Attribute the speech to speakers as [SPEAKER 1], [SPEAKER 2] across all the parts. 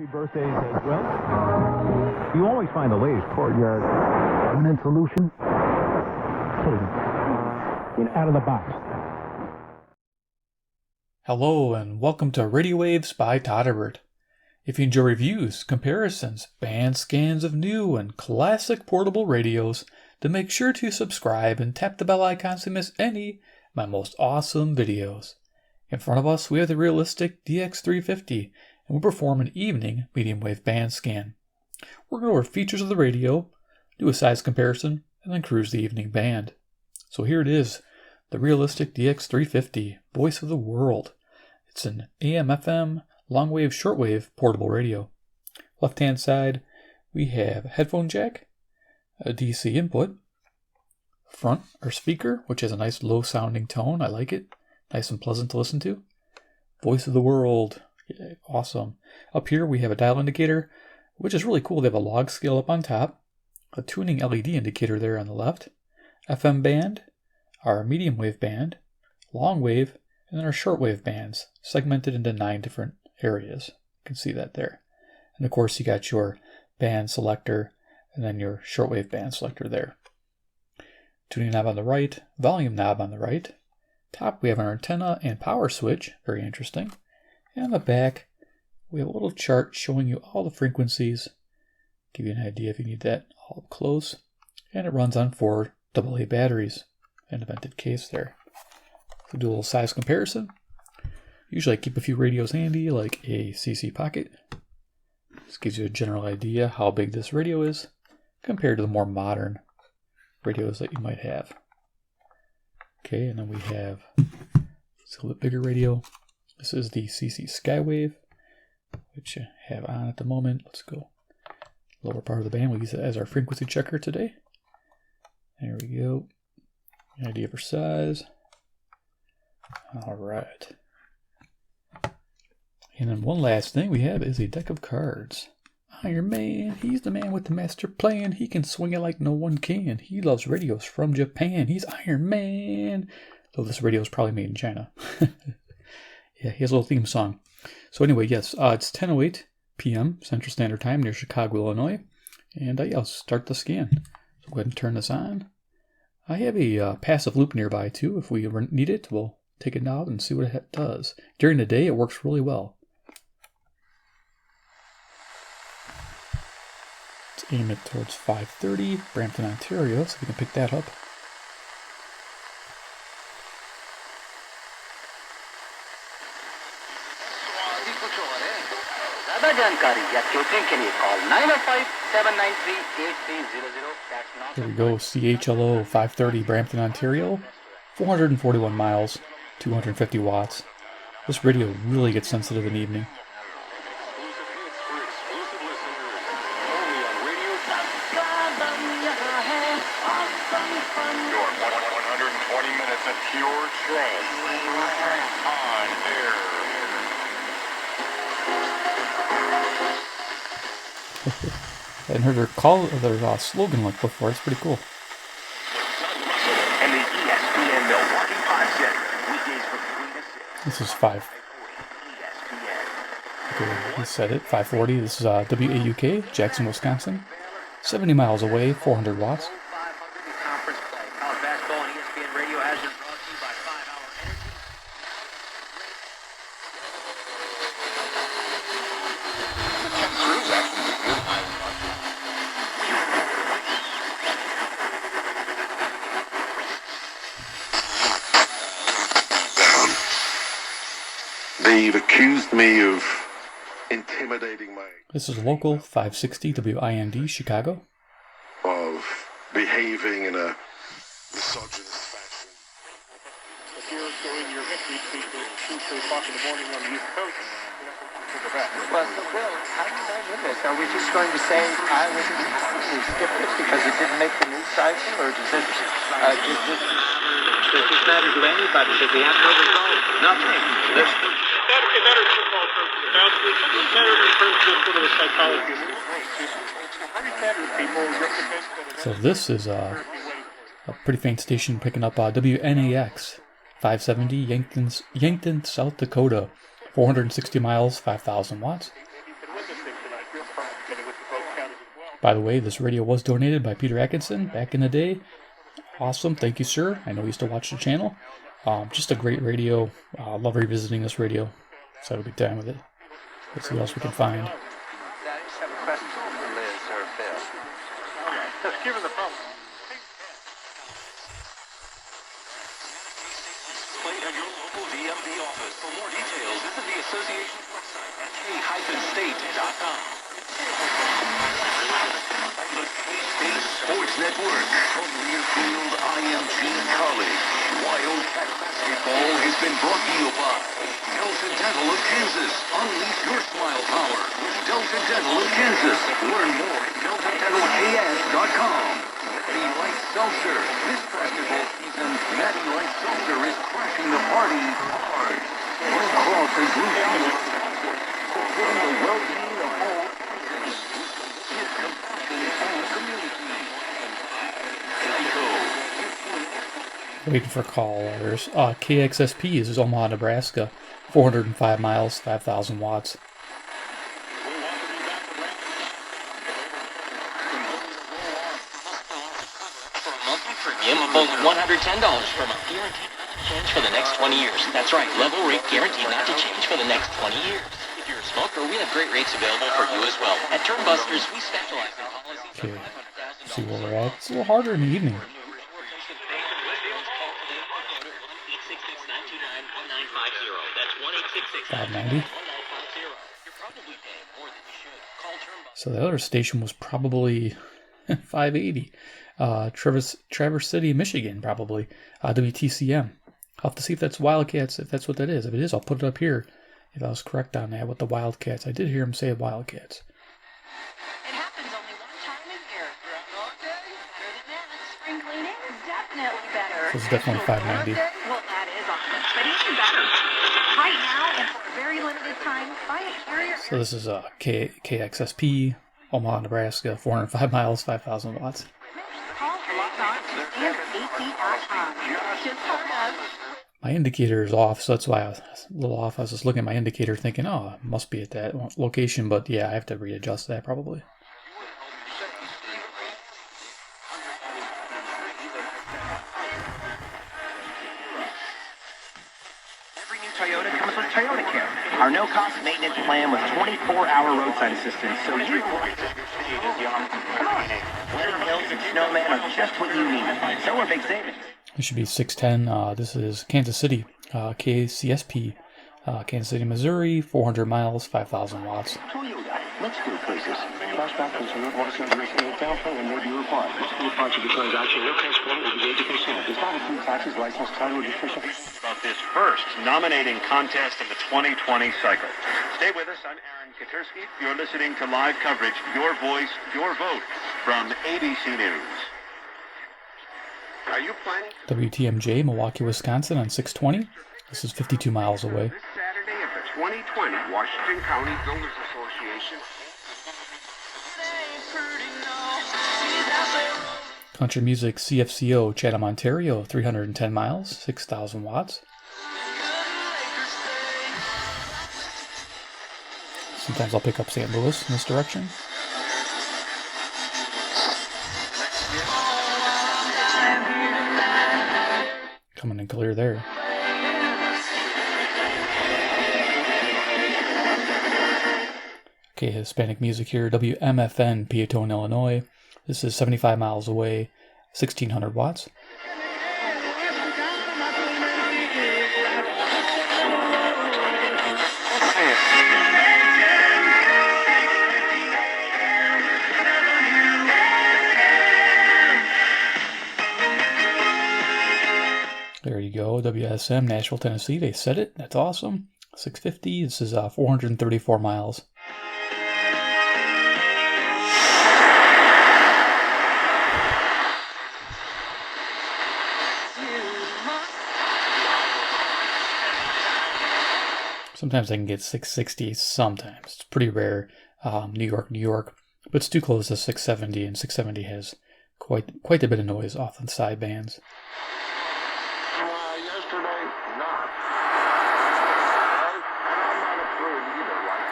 [SPEAKER 1] Happy birthdays as well. You always find the latest courtyard permanent solution. Out of the box.
[SPEAKER 2] Hello and welcome to Radio Waves by Todderbert. If you enjoy reviews, comparisons, band scans of new and classic portable radios, then make sure to subscribe and tap the bell icon to miss any of my most awesome videos. In front of us we have the realistic DX-350 and we'll perform an evening medium wave band scan. We're going to go over features of the radio, do a size comparison, and then cruise the evening band. So here it is, the realistic DX-350, voice of the world. It's an AM/FM, long-wave, shortwave portable radio. Left-hand side, we have a headphone jack, a DC input, front, our speaker, which has a nice low-sounding tone. I like it. Nice and pleasant to listen to. Voice of the world. Yeah, awesome. Up here, we have a dial indicator, which is really cool. They have a log scale up on top, a tuning LED indicator there on the left, FM band, our medium wave band, long wave, and then our shortwave bands, segmented into 9 different areas. You can see that there. And of course, you got your band selector and then your shortwave band selector there. Tuning knob on the right, volume knob on the right. Top, we have our antenna and power switch, very interesting. And on the back, we have a little chart showing you all the frequencies. Give you an idea if you need that all up close. And it runs on 4 AA batteries. And a vented case there. So do a little size comparison. Usually I keep a few radios handy, like a CC Pocket. This gives you a general idea how big this radio is compared to the more modern radios that you might have. Okay, and then we have it's a little bit bigger radio. This is the CC Skywave, which I have on at the moment. Let's go lower part of the band. We'll use it as our frequency checker today. There we go. An idea for size. All right. And then one last thing we have is a deck of cards. Iron Man, he's the man with the master plan. He can swing it like no one can. He loves radios from Japan. He's Iron Man. Though this radio is probably made in China. Yeah, he has a little theme song. So anyway, yes, it's 10:08 p.m. Central Standard Time near Chicago, Illinois. And yeah, I'll start the scan. So go ahead and turn this on. I have a passive loop nearby too. If we ever need it, we'll take it out and see what it does. During the day, it works really well. Let's aim it towards 530, Brampton, Ontario, so we can pick that up. There we go, CHLO 530 Brampton, Ontario, 441 miles, 250 watts. This radio really gets sensitive in the evening.
[SPEAKER 3] Your 120 minutes of pure trance on air.
[SPEAKER 2] I hadn't heard their slogan like before. It's pretty cool.
[SPEAKER 3] And the ESPN Milwaukee Podcast, weekdays from 3 to 6.
[SPEAKER 2] This is 5. Okay, he said it. 540. This is WAUK, Jackson, Wisconsin. 70 miles away, 400 watts.
[SPEAKER 3] They've accused me of intimidating my...
[SPEAKER 2] This is local 560 WIND, Chicago.
[SPEAKER 3] ...of behaving in a misogynist fashion.
[SPEAKER 4] If you're doing your victory speech at 2 o'clock in the morning on the East Coast,
[SPEAKER 5] well, so Bill, how did I do this? Are we just going to say I was skip it because it didn't make the news cycle, or does this matter to anybody? Does he have no result? Nothing.
[SPEAKER 4] It matters in football terms of the boundaries. It matters in terms of sort of the psychology.
[SPEAKER 2] So this is a pretty faint station picking up WNAX 570 Yankton, South Dakota, 460 miles, 5,000 watts. By the way, this radio was donated by Peter Atkinson back in the day. Awesome, thank you, sir. I know you used to watch the channel. Just a great radio. Love revisiting this radio. So it'll be done with it. Let's see what else we can find.
[SPEAKER 4] Just given the problem.
[SPEAKER 6] Play at your local DMV office. For more details, visit the association's website at k-state.com. The K-State Sports Network from Learfield IMG College. Wildcat basketball has been brought to you by Delta Dental of Kansas. Unleash your smile power with Delta Dental of Kansas. Learn more at deltadentalks.com. Natty Light Seltzer. This basketball season, Natty Light Seltzer is crashing the party hard. Blue Cross and Blue Shield. Supporting the well-being of all kids, compassion, and community.
[SPEAKER 2] Waiting for callers. KXSP is Omaha, Nebraska. 405 miles, 5,000 watts.
[SPEAKER 7] Premium of only $110 per month. Guaranteed not to change for the next 20 years. That's right, level rate guaranteed not to change for the next 20 years. If you're a smoker, we have great rates available for you as well. At Turnbusters, we specialize in policies.
[SPEAKER 2] Okay, see where we're at. It's a little harder in the evening. 590. So the other station was probably 580. Traverse City, Michigan, probably. WTCM. I'll have to see if that's Wildcats, if that's what that is. If it is, I'll put it up here. If I was correct on that with the Wildcats. I did hear him say Wildcats.
[SPEAKER 8] It happens only one time a year. Better than that, spring cleaning is definitely better.
[SPEAKER 2] This is definitely 590.
[SPEAKER 8] Well, that is awesome, but even better. Right now, and for a very limited time, buy a Carrier.
[SPEAKER 2] So this is KXSP, Omaha, Nebraska, 405 miles, 5,000 watts.
[SPEAKER 8] Call lockdown.ac.com. Just heard of.
[SPEAKER 2] My indicator is off, so that's why I was a little off. I was just looking at my indicator thinking, oh, it must be at that location, but yeah, I have to readjust that probably.
[SPEAKER 9] Every new Toyota comes with Toyota Care. Our no-cost maintenance plan with 24-hour roadside assistance, so you... Come on. Weathering hills and snowman are just what you need. So are big savings.
[SPEAKER 2] It should be 610. This is Kansas City, KCSP, Kansas City, Missouri, 400 miles, 5,000 watts.
[SPEAKER 9] Toyota, let's go places. Cashback consumer orders and down payment may be required. Must be applied to the transaction. No transport will be made to consumer. Does not include taxes, license, title, registration.
[SPEAKER 10] About this first nominating contest of the 2020 cycle. Stay with us. I'm Aaron Katersky. You're listening to live coverage, Your Voice, Your Vote, from ABC News. Are you planning?
[SPEAKER 2] WTMJ, Milwaukee, Wisconsin on 620. This is 52 miles away.
[SPEAKER 10] This Saturday at the 2020 Washington County Builders Association.
[SPEAKER 2] Country Music, CFCO, Chatham, Ontario, 310 miles, 6,000 watts. Sometimes I'll pick up St. Louis in this direction. Coming in clear there. Okay, Hispanic music here. WMFN, Peatone, Illinois. This is 75 miles away, 1,600 watts. There you go, WSM, Nashville, Tennessee. They said it. That's awesome. 650. This is 434 miles. Sometimes I can get 660. Sometimes it's pretty rare. New York, but it's too close to 670, and 670 has quite a bit of noise off the side bands.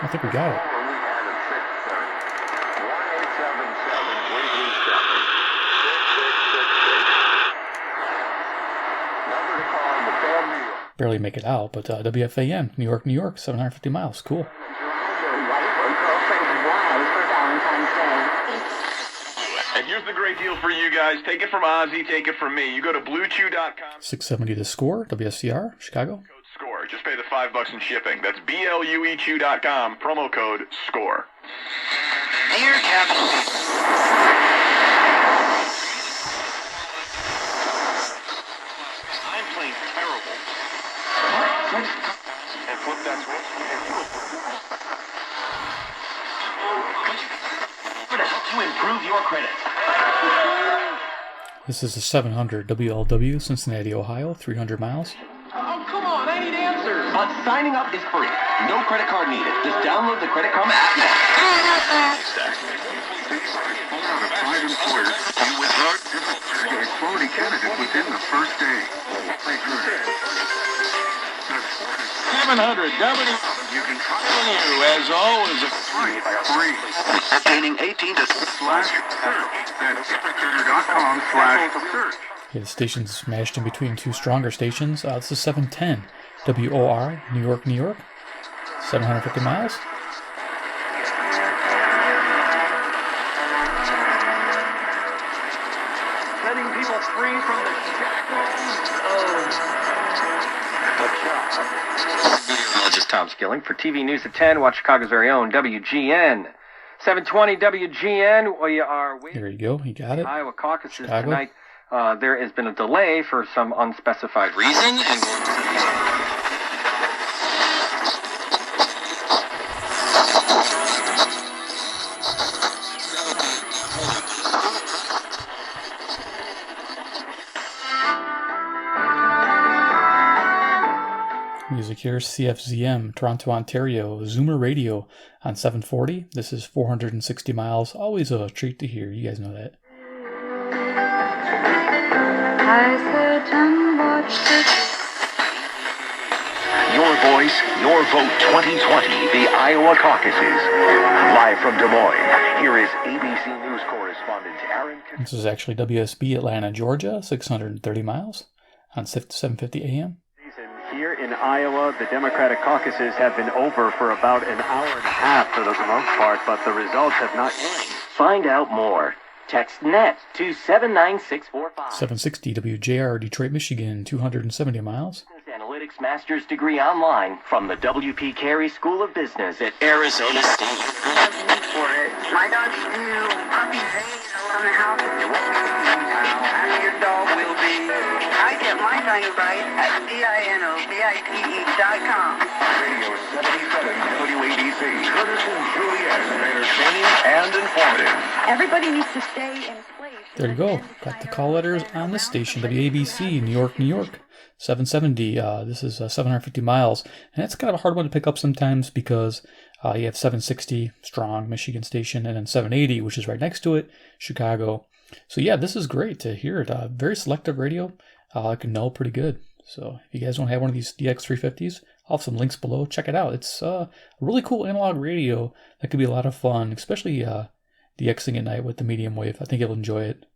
[SPEAKER 2] I think we got it. barely make it out, but WFAN, New York, New York, 750 miles. Cool.
[SPEAKER 3] And here's the great deal for you guys. Take it from Ozzy, take it from me. You go to BlueChew.com.
[SPEAKER 2] 670 The Score, WSCR, Chicago.
[SPEAKER 3] Code SCORE. Just pay the $5 in shipping. That's BLUEChew.com. Promo code SCORE.
[SPEAKER 6] Dear Captain.
[SPEAKER 3] I'm playing terrible. And flip that switch.
[SPEAKER 6] To help you improve your credit.
[SPEAKER 2] This is a 700 WLW, Cincinnati, Ohio, 300 miles.
[SPEAKER 6] Oh, come on, I need answers. But signing up is free. No credit card needed. Just download the Credit Karma app now.
[SPEAKER 3] Private employers deal with hard difficulty a quality candidate within the first day. 700 W. You can try you as always. Free.
[SPEAKER 6] Obtaining 18 to
[SPEAKER 3] /search. That's todderbert.com/search.
[SPEAKER 2] Okay, the station's smashed in between two stronger stations. This is 710 WOR, New York, New York, 750 miles.
[SPEAKER 3] Setting people free from the
[SPEAKER 5] This is Tom Skilling for TV News at 10. Watch Chicago's very own WGN. 720 WGN. We are waiting.
[SPEAKER 2] There you go. You got it.
[SPEAKER 5] Iowa caucuses
[SPEAKER 2] Chicago.
[SPEAKER 5] tonight. There has been a delay for some unspecified reason. And
[SPEAKER 2] music here, CFZM, Toronto, Ontario, Zoomer Radio on 740. This is 460 miles. Always a treat to hear. You guys know that.
[SPEAKER 8] I sat and watched it.
[SPEAKER 6] Your voice, your vote 2020, the Iowa caucuses. Live from Des Moines, here is ABC News correspondent Aaron.
[SPEAKER 2] This is actually WSB Atlanta, Georgia, 630 miles on 750 AM.
[SPEAKER 10] Here in Iowa, the Democratic caucuses have been over for about an hour and a half for the most part, but the results have not yet.
[SPEAKER 7] Find out more. Text NET to 79645.
[SPEAKER 2] 760 WJR, Detroit, Michigan, 270 miles.
[SPEAKER 7] Analytics Master's degree online from the W.P. Carey School of Business at Arizona State.
[SPEAKER 8] For it. My dogs do puppy days around the house. How happy your dog will be. I get my dynamite at DINOBITE.com.
[SPEAKER 6] Radio 77 WABC. Curtis and Juliet, entertaining and informative.
[SPEAKER 8] Everybody needs to stay in place.
[SPEAKER 2] There you go. Got the call letters on this station, WABC, New York, New York. 770, this is 750 miles. And it's kind of a hard one to pick up sometimes because you have 760, strong, Michigan station, and then 780, which is right next to it, Chicago. So yeah, this is great to hear it. Very selective radio. I can know pretty good. So if you guys don't have one of these DX-350s, I'll have some links below. Check it out. It's a really cool analog radio that could be a lot of fun, especially DXing at night with the medium wave. I think you'll enjoy it.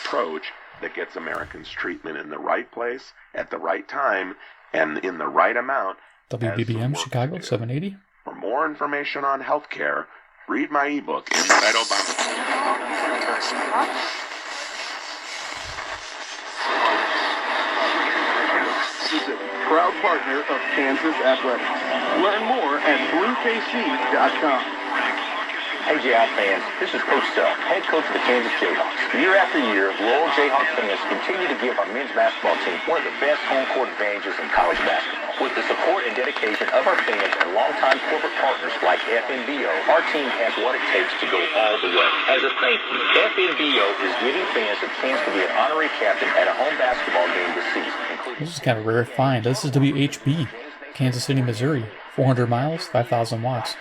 [SPEAKER 11] Approach that gets Americans treatment in the right place, at the right time, and in the right amount.
[SPEAKER 2] WBBM Chicago, 780.
[SPEAKER 11] For more information on healthcare, read my ebook, Inside Obama.
[SPEAKER 10] Is a proud partner of Kansas Athletics. Learn more at bluekc.com.
[SPEAKER 12] Hey Jayhawk fans, this is Coach Self, head coach of the Kansas Jayhawks. Year after year, loyal Jayhawk fans continue to give our men's basketball team one of the best home court advantages in college basketball. With the support and dedication of our fans and longtime corporate partners like FNBO, our team has what it takes to go all the way. As a thank you, FNBO is giving fans a chance to be an honorary captain at a home basketball game this season.
[SPEAKER 2] This is kind of a rare find. This is WHB, Kansas City, Missouri, 400 miles, 5,000 watts.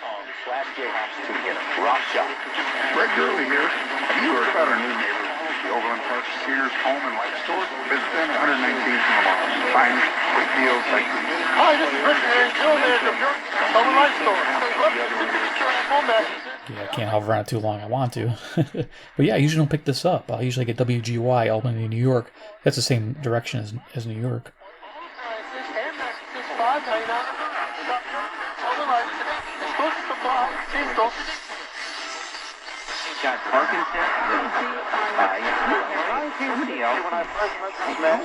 [SPEAKER 3] Greg Gurley here. Have you heard about our new neighbor, the Overland Park Sears Home and Life Store? Visit them at 119th and Lamar. Find great deals like these. Hi, this is Rick here. Joe there at the Overland Life Store.
[SPEAKER 2] Yeah, I can't hover on it too long. I want to. But yeah, I usually don't pick this up. I usually get WGY, Albany, New York. That's the same direction as New York.
[SPEAKER 9] Got Arkinson. Somebody else. When I first met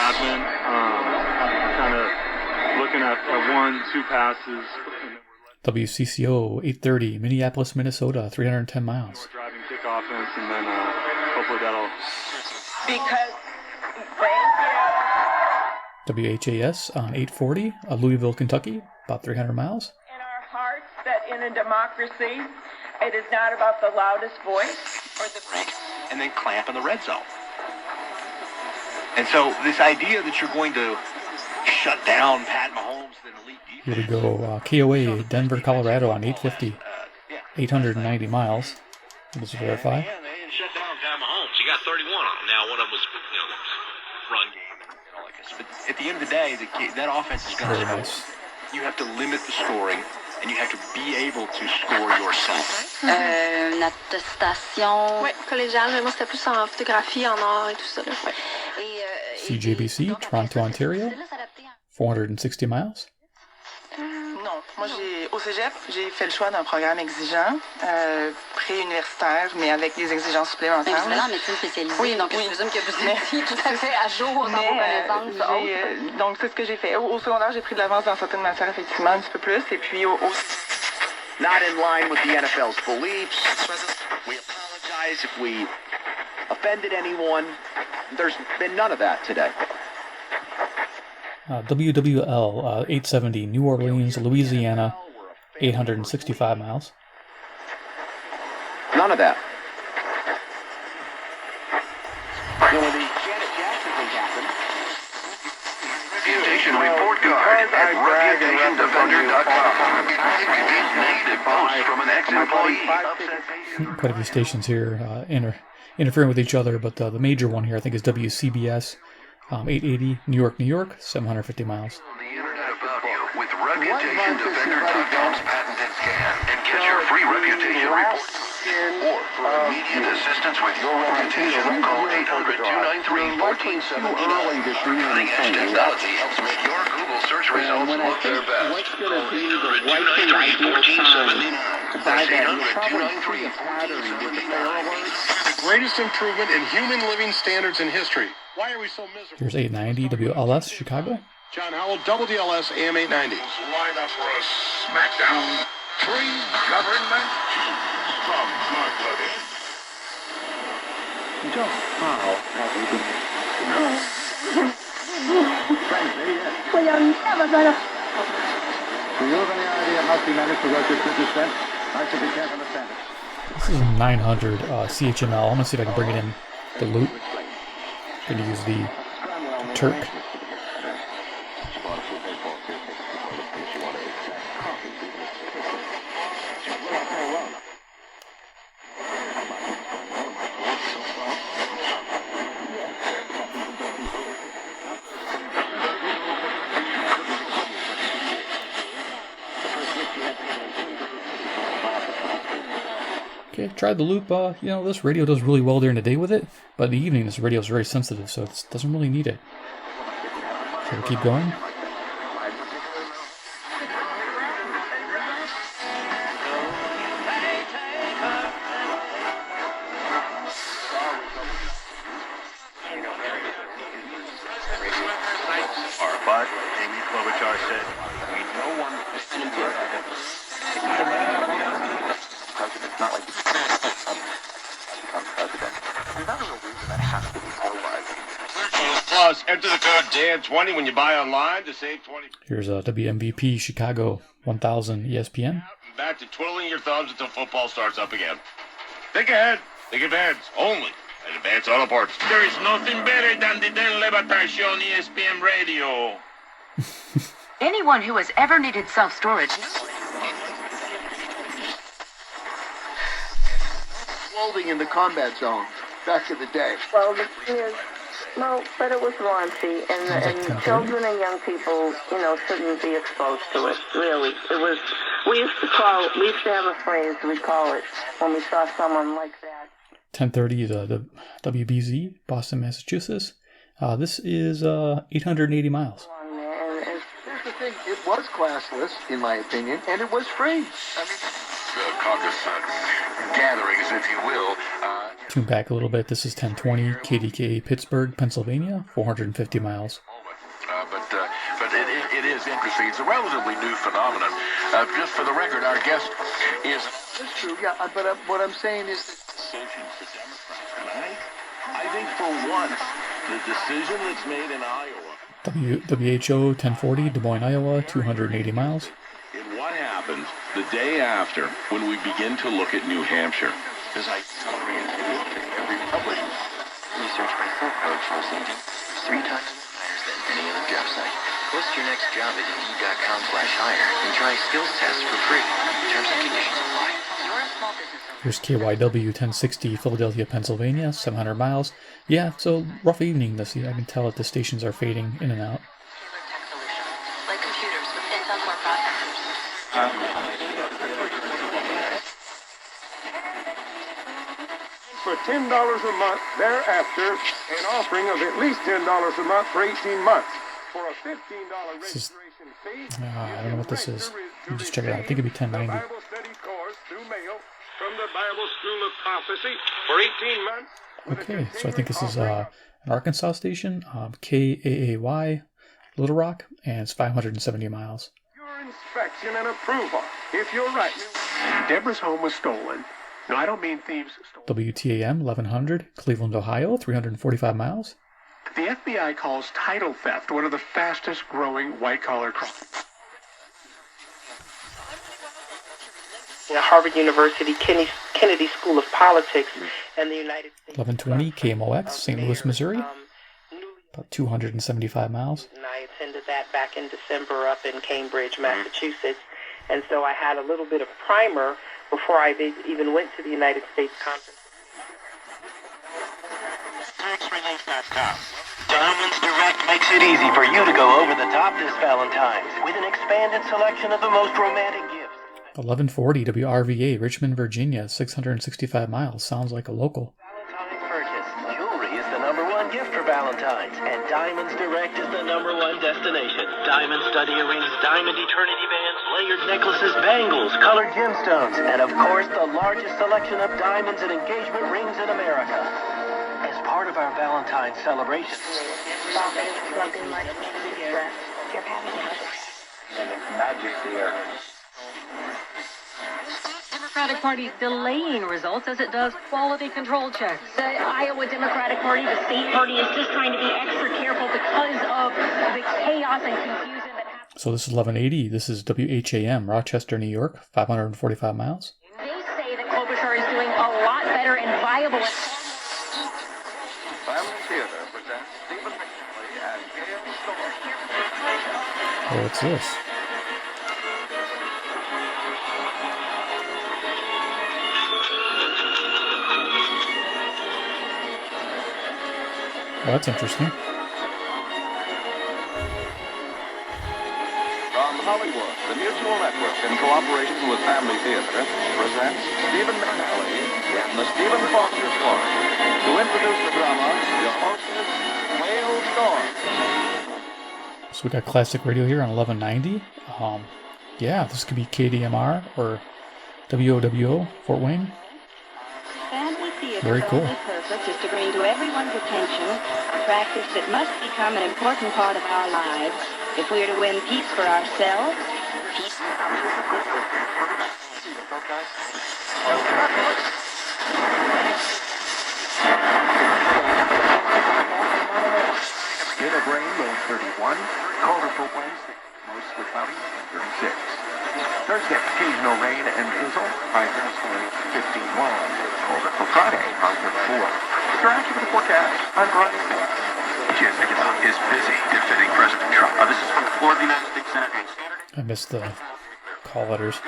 [SPEAKER 13] Admin, kind of looking at 1-2 passes.
[SPEAKER 2] WCCO 830, Minneapolis, Minnesota, 310 miles.
[SPEAKER 13] Driving kick offense, and then hopefully that'll.
[SPEAKER 8] Because, thank you.
[SPEAKER 2] WHAS on 840, Louisville, Kentucky, about 300 miles.
[SPEAKER 8] In our hearts that in a democracy, it is not about the loudest voice or the
[SPEAKER 9] and then clamp in the red zone. And so this idea that you're going to shut down Pat Mahomes, then elite defense.
[SPEAKER 2] Here we go. KOA, Denver, Colorado on 850, 890 miles. Let's verify.
[SPEAKER 6] Shut down Pat Mahomes. You got 31 on him. Now one of them was, run game and all like this.
[SPEAKER 9] But at the end of the day, that offense is going to score.
[SPEAKER 2] Nice.
[SPEAKER 9] You have to limit the scoring, and you have to be able to score yourself.
[SPEAKER 14] Une attestation.
[SPEAKER 15] Oui, collégiale, mais moi c'était plus en photographie, en art et tout ça. Là.
[SPEAKER 2] CJBC, Toronto, Ontario, 460 miles.
[SPEAKER 16] Non, moi au cégep, j'ai fait le choix d'un programme exigeant, pré-universitaire, mais avec des exigences supplémentaires.
[SPEAKER 14] Mais vous allez en médecine spécialisée, oui, donc je présume que vous étiez tout à fait à jour dans vos connaissances.
[SPEAKER 16] Donc c'est ce que j'ai fait. Au secondaire, j'ai pris de l'avance dans certaines matières, effectivement, un petit peu plus, et puis
[SPEAKER 9] Not in line with the NFL's beliefs. We apologize if we offended anyone. There's been none of that today.
[SPEAKER 2] WWL 870, New Orleans, Louisiana, 865 miles.
[SPEAKER 9] None of that. When the Janet Jackson thing happened.
[SPEAKER 6] Reputation report card at reputationdefender.com. Negative post from an ex-employee.
[SPEAKER 2] Quite a few stations here interfering with each other, but the major one here I think is WCBS 880, New York, New York, 750 miles.
[SPEAKER 6] On the internet about you with reputationdefender.com's patented scan and get your free reputation report. Or for immediate assistance with your reputation, call 800-293-1479. Cutting-edge technology helps make your Google search results look their best. Call 800-293-1479. That's 800-293-1479.
[SPEAKER 17] The greatest improvement in human living standards in history. Why are we so miserable?
[SPEAKER 2] Here's 890 WLS, Chicago.
[SPEAKER 17] John Howell, WDLS, AM 890.
[SPEAKER 3] Line up for a smackdown. Pre-government from Mark
[SPEAKER 12] Just how have we been? Frankly, yes.
[SPEAKER 8] Well, you're never gonna.
[SPEAKER 12] Do you have any idea how she managed to work this business then? I should be careful to stand it.
[SPEAKER 2] This is 900 CHML. I'm going to see if I can bring it in the loop. I'm going to use the Terk. Okay, tried the loop. This radio does really well during the day with it, but in the evening this radio is very sensitive, so it doesn't really need it. So we'll keep going.
[SPEAKER 17] Enter the code DAN20 when you buy online to save 20.
[SPEAKER 2] Here's WMVP Chicago 1000 ESPN.
[SPEAKER 17] Back to twiddling your thumbs until football starts up again. Think ahead. Think advance. Only at Advance Auto Parts.
[SPEAKER 6] There is nothing better than the Dan Levitation ESPN radio.
[SPEAKER 18] Anyone who has ever needed self-storage.
[SPEAKER 5] Clothing in the combat zone back in the day.
[SPEAKER 8] Well, the thing is, No, but it was raunchy, and children and young people, you know, shouldn't be exposed to it. Really, it was. We used to have a phrase we call it when we saw someone like that.
[SPEAKER 2] 1030, the WBZ, Boston, Massachusetts. This is 880 miles.
[SPEAKER 5] Here's the thing, it was classless, in my opinion, and it was free. I mean,
[SPEAKER 6] The caucus gatherings, if you will.
[SPEAKER 2] Tune back a little bit. This is 1020, KDK, Pittsburgh, Pennsylvania, 450 miles.
[SPEAKER 6] But it is interesting. It's a relatively new phenomenon. Just for the record, our guest is...
[SPEAKER 5] That's true, yeah, but what I'm saying is...
[SPEAKER 6] Decision for Democrats. I think for once, the decision that's made in Iowa...
[SPEAKER 2] WHO 1040, Des Moines, Iowa, 280 miles.
[SPEAKER 6] And what happens the day after when we begin to look at New Hampshire? Because I every published
[SPEAKER 7] Research by Terk shows them 3 times more hires than any other job site. Post your next job at Indeed.com/hire and try skills tests for free. Terms and conditions apply. You're a small business owner.
[SPEAKER 2] Here's KYW 1060, Philadelphia, Pennsylvania, 700 miles. Yeah, so rough evening this year. I can tell that the stations are fading in and out.
[SPEAKER 15] Like computers with Intel Core processors.
[SPEAKER 19] For $10 a month thereafter, an offering of at least $10 a month for 18 months. For a $15 registration fee,
[SPEAKER 2] I don't know what this is. Let me just check it out. I think it'd be $10.90.
[SPEAKER 19] Bible study course through mail from the Bible School of Prophecy for 18 months.
[SPEAKER 2] Okay, so I think this is an Arkansas station, KAAY, Little Rock, and it's 570 miles.
[SPEAKER 19] Your inspection and approval. If you're right. Deborah's home was stolen. No, I don't mean thieves stole.
[SPEAKER 2] WTAM 1100, Cleveland, Ohio, 345 miles.
[SPEAKER 19] The FBI calls title theft one of the fastest growing white-collar crimes.
[SPEAKER 20] Harvard University Kennedy School of Politics and the United States.
[SPEAKER 2] 1120, KMOX, St. Louis, Missouri, about 275 miles.
[SPEAKER 20] And I attended that back in December up in Cambridge, Massachusetts. And so I had a little bit of primer before I even went to the United States conference.
[SPEAKER 9] Diamonds Direct makes it easy for you to go over the top this Valentine's with an expanded selection of the most romantic gifts.
[SPEAKER 2] 1140, WRVA, Richmond, Virginia, 665 miles. Sounds like a local.
[SPEAKER 9] Valentine's purchase. Jewelry is the #1 gift for Valentine's, and Diamonds Direct is the #1 destination. Diamond study earrings, diamond eternity bands, layered necklaces, bangles, colored gemstones, and of course the largest selection of diamonds and engagement rings in America. As part of our Valentine's celebration.
[SPEAKER 5] Magic there.
[SPEAKER 18] Democratic Party delaying results as it does quality control checks.
[SPEAKER 21] The Iowa Democratic Party, the state party, is just trying to be extra careful because of the chaos and confusion that happens.
[SPEAKER 2] So this is 1180. This is WHAM, Rochester, New York, 545 miles.
[SPEAKER 21] They say that Klobuchar is doing a lot better and viable.
[SPEAKER 5] Family Theater presents Stephen McKinley and Gail Storm.
[SPEAKER 2] Oh, what's this? Well, that's interesting.
[SPEAKER 5] From Hollywood, the Mutual Network, in cooperation with Family Theater, presents Stephen McKinley in the Stephen Foster Story. To introduce the drama, your host is Gail Storm.
[SPEAKER 2] So we got classic radio here on 1190. Yeah, this could be KDMR or WOWO, Fort Wayne.
[SPEAKER 22] Family Theater
[SPEAKER 2] Very cool.
[SPEAKER 22] purpose is to bring to everyone's attention a practice that must become an important part of our lives if we are to win peace for ourselves, peace.
[SPEAKER 5] Hit of rain, low 31. Colder for Wednesday, mostly cloudy, 36. Thursday, occasional rain and drizzle, high Thursday, 51. Colder for Friday, high 34. If you're after the forecast, I'm Brian.
[SPEAKER 6] Is busy defending President Trump. This is from the floor of the United States Senate on Saturday.
[SPEAKER 2] I missed the call letters.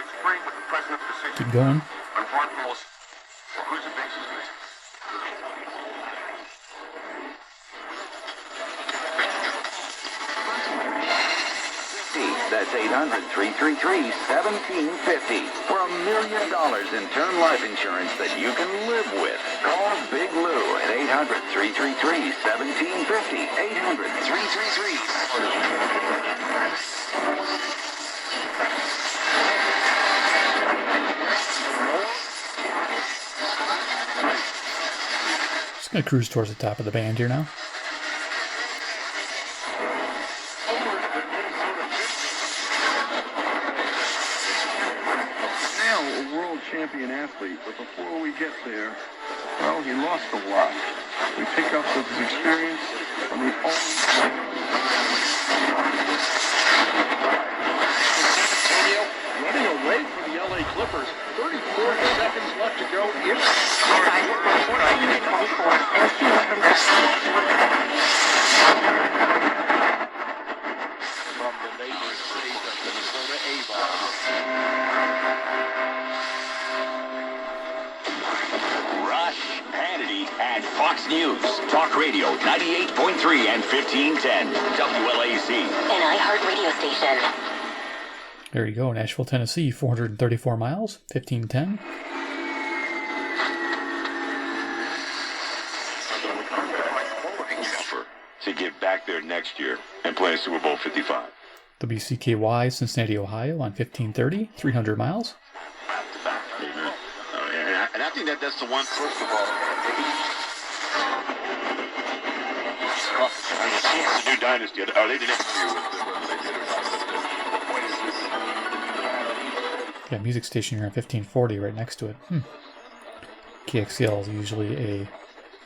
[SPEAKER 2] Keep going.
[SPEAKER 6] On foreign policy. Who's the basis of this? That's 800-333-1750 for $1 million in term life insurance that you can live with. Call Big Lou at 800-333-1750. 800-333.
[SPEAKER 2] Just going to cruise towards the top of the band here now.
[SPEAKER 19] Now a world champion athlete, but before we get there, well, he lost a lot. We pick up with his experience from the running away from the LA Clippers. 34 seconds left to go. From the neighboring state of Minnesota, Avon.
[SPEAKER 6] Rush, Hannity, and Fox News. Talk Radio 98.3 and 1510. WLAZ.
[SPEAKER 15] An iHeart radio station.
[SPEAKER 2] There you go, Nashville, Tennessee, 434 miles, 1510.
[SPEAKER 17] To get back there next year and play in Super Bowl 55.
[SPEAKER 2] WCKY, Cincinnati, Ohio, on 1530, 300 miles.
[SPEAKER 17] And I think that's the one, first of all. It's a new dynasty. They didn't interview with whether they did or not. The point is this.
[SPEAKER 2] Yeah, music station here on 1540 right next to it. KXEL is usually a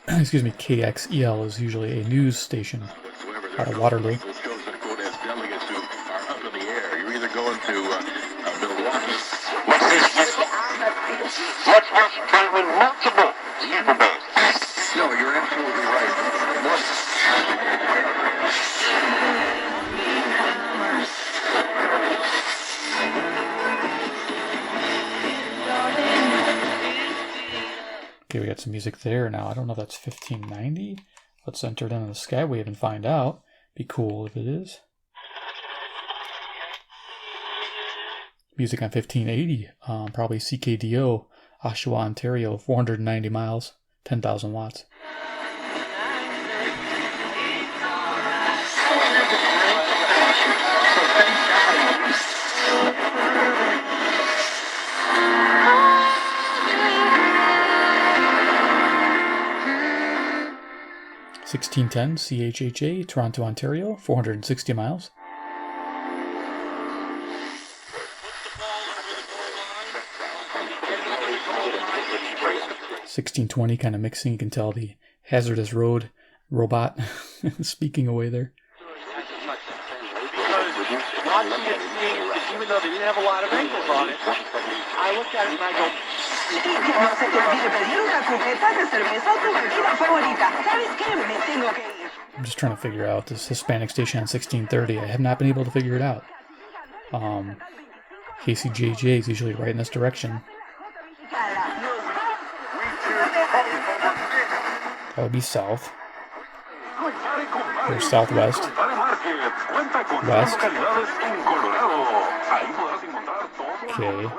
[SPEAKER 2] KXEL is usually a news station out of Waterloo.
[SPEAKER 17] Those shows that quote as delegates who are up in the air. You're either going to Milwaukee. Let's play with multiple Super Bowls.
[SPEAKER 19] No, you're absolutely right.
[SPEAKER 2] Okay, we got some music there now. I don't know if that's 1590. Let's enter it into the Skywave and find out. Be cool if it is. Music on 1580. Probably CKDO, Oshawa, Ontario, 490 miles, 10,000 watts. $1610 CHHA, Toronto, Ontario, 460 miles. $1620, kind of mixing. You can tell the hazardous road robot speaking away there.
[SPEAKER 5] Even though they didn't have a lot of angles on it, I looked at it and I go,
[SPEAKER 2] I'm just trying to figure out this Hispanic station on 1630. I have not been able to figure it out. KCJJ is usually right in this direction. That would be south. Or southwest. West. Okay.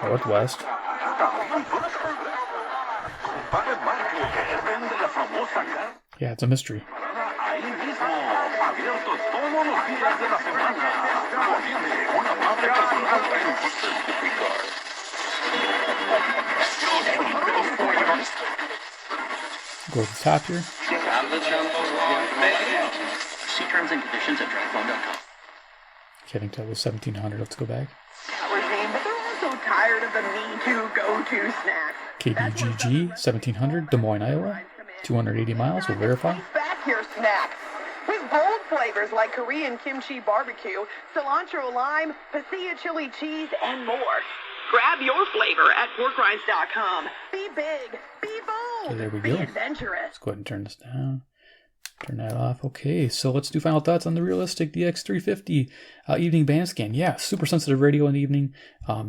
[SPEAKER 2] Northwest. Yeah, it's a mystery. Go to the top here.
[SPEAKER 9] See terms and conditions at dragphone.com.
[SPEAKER 2] Getting to the 1700. Let's go back.
[SPEAKER 16] Regime, but they're also tired of the Me Too go-to snacks.
[SPEAKER 2] KBGG 1700, Des Moines, Iowa, 280 miles. We'll verify.
[SPEAKER 16] Back your snack with bold flavors like Korean kimchi barbecue, cilantro lime, pasilla chili cheese, and more. Grab your flavor at porkrinds.com. Be big, be bold,
[SPEAKER 2] Okay, there we
[SPEAKER 16] be
[SPEAKER 2] go.
[SPEAKER 16] adventurous.
[SPEAKER 2] Let's go ahead and turn this down. Turn that off. Okay, so let's do final thoughts on the realistic DX-350 evening band scan. Yeah, super sensitive radio in the evening.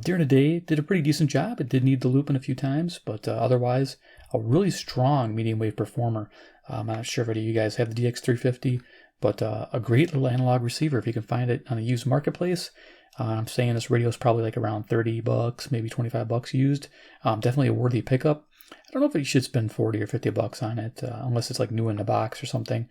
[SPEAKER 2] During the day, did a pretty decent job. It did need the looping a few times, but otherwise, a really strong medium wave performer. I'm not sure if any of you guys have the DX-350, But a great little analog receiver if you can find it on a used marketplace. I'm saying this radio is probably like around $30, maybe $25 used. Definitely a worthy pickup. I don't know if you should spend $40 or $50 on it, unless it's like new in the box or something.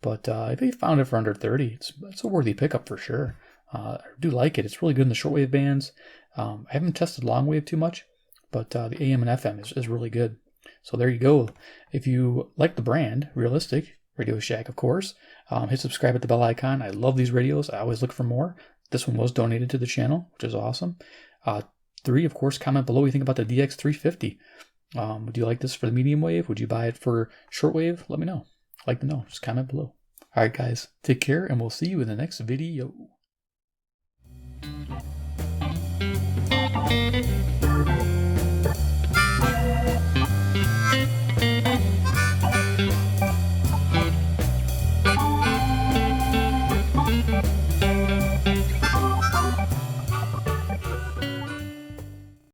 [SPEAKER 2] But if you found it for under $30, it's a worthy pickup for sure. I do like it. It's really good in the shortwave bands. I haven't tested long wave too much, but the AM and FM is really good. So there you go. If you like the brand, Realistic, Radio Shack, of course, hit subscribe at the bell icon. I love these radios. I always look for more. This one was donated to the channel, which is awesome. 3, of course, comment below what you think about the DX-350. Would you like this for the medium wave? Would you buy it for shortwave? Let me know. I'd like to know. Just comment below. All right, guys. Take care, and we'll see you in the next video.